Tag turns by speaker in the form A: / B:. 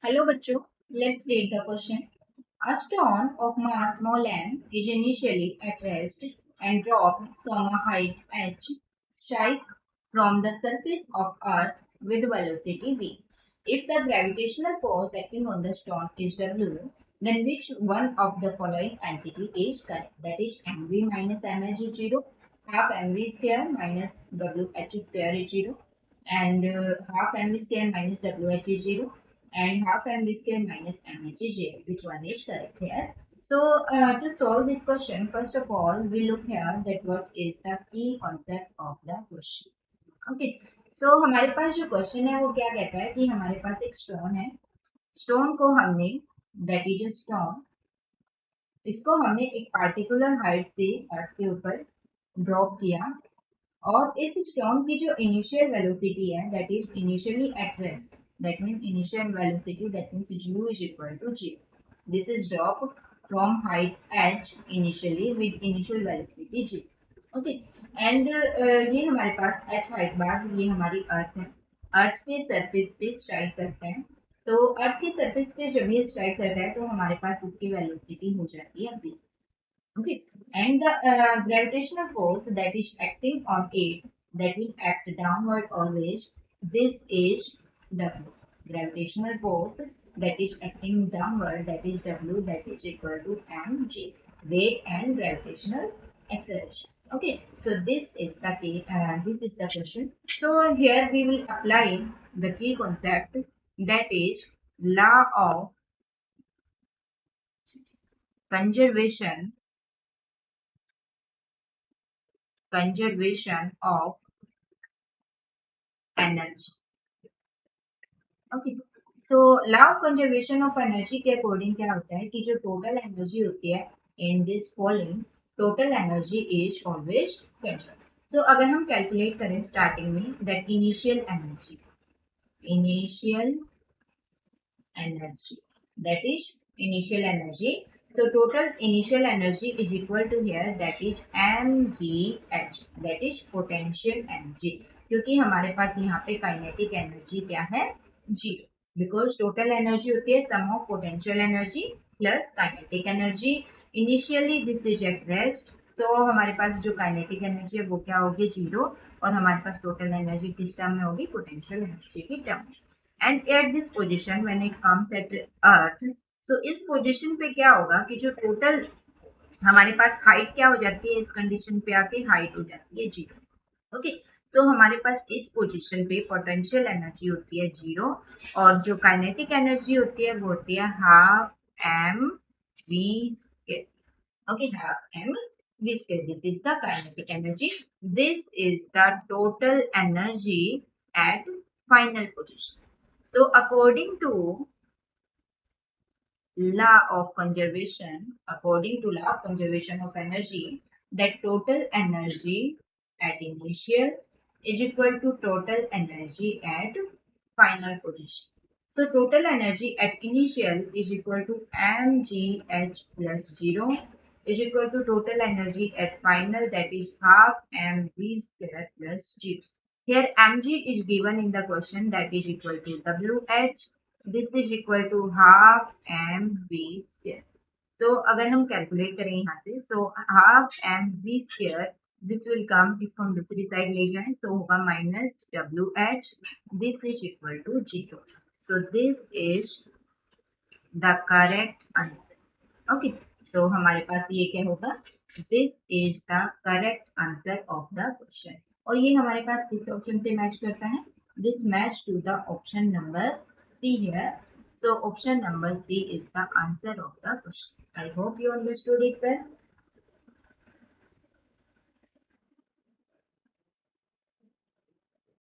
A: Hello बच्चों, let's read the question. A stone of mass small m is initially at rest and dropped from a height h, strike from the surface of earth with velocity v. If the gravitational force acting on the stone is w, then which one of the following entity is correct? That is mv minus mh is 0, half mv square minus wh square is 0, and half mv square minus wh is 0 and half mv square minus mh is 0. Which one is correct here? So to solve this question, first of all, we look here that what is the key concept of the question. Okay. So हमारे पास जो question है वो क्या कहता है कि हमारे पास एक स्टोन है, स्टोन को हमने दैट इज अ स्टोन, इसको हमने एक पार्टिकुलर हाइट से अर्थ के ऊपर ड्रॉप किया और इस स्टोन की जो इनिशियल वेलोसिटी है that is initially at rest, that means initial velocity that means u is equal to 0. This is drop from height h initially with initial velocity g. Okay. And ये हमारे पास h height बार ये हमारी अर्थ है, अर्थ के surface पे strike करते हैं. तो अर्थ के सरफेस पे जब ये स्ट्राइक करता है तो हमारे पास इसकी वेलोसिटी हो जाती है v. Okay, and the gravitational force that is acting on it, that will act downward always, this is W. Gravitational force that is acting downward, that is W, that is equal to mg, weight and gravitational acceleration. Okay, so this is the key, this is the question. So here we will apply the key concept, that is law of conservation of energy. Okay. So law of conservation of energy के according क्या होता है कि जो total energy होती है in this following, total energy is always conserve. So अगर हम कैलकुलेट करें स्टार्टिंग में that initial energy that is initial energy. So total initial energy is equal to here that is mgh, that is potential energy. क्योंकि हमारे पास यहाँ पे kinetic energy क्या है, जीरो, बिकॉज टोटल एनर्जी होती है sum of potential energy plus kinetic energy. Initially this is at rest, so हमारे पास जो काइनेटिक एनर्जी है वो क्या होगी, जीरो, और हमारे पास टोटल एनर्जी किस टर्म में होगी, पोटेंशियल एनर्जी की टर्म में. And at this position when it comes at earth, so इस पोजिशन पे क्या होगा कि जो टोटल हमारे पास हाइट क्या हो जाती है, इस कंडीशन पे आके हाइट हो जाती है जीरो. ओके. सो हमारे पास इस पोजीशन पे पोटेंशियल एनर्जी होती है जीरो और जो काइनेटिक एनर्जी होती है वो होती है half m v square. Okay, half m v square, this is the kinetic energy, this is the total energy at final position. So according to law of conservation of energy, that total energy at initial is equal to total energy at final position. So total energy at initial is equal to mgh plus 0 is equal to total energy at final, that is half mv square plus 0. Here mg is given in the question, that is equal to wh. This is equal to half mv square. So अगर हम calculate करें यहाँ से, so half mv square, this will come, इसको हम दूसरी side ले जाएं, so होगा minus wh. This is equal to 0. So this is the correct answer. Okay. So हमारे पास ये क्या होगा, this is the correct answer of the question. और ये हमारे पास किस ऑप्शन से मैच करता है, this match to the option number C here. So option number C is the answer of the question. I hope you understood it well.